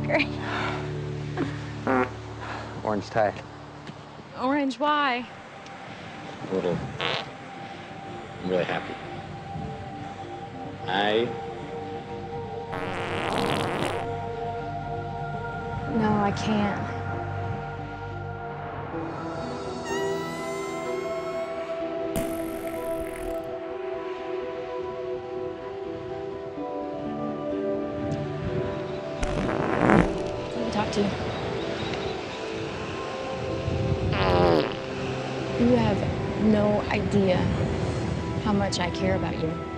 great. Orange tie. Orange, why? A little. I'm really happy. No, I can't. Let me talk to you. You have no idea how much I care about you.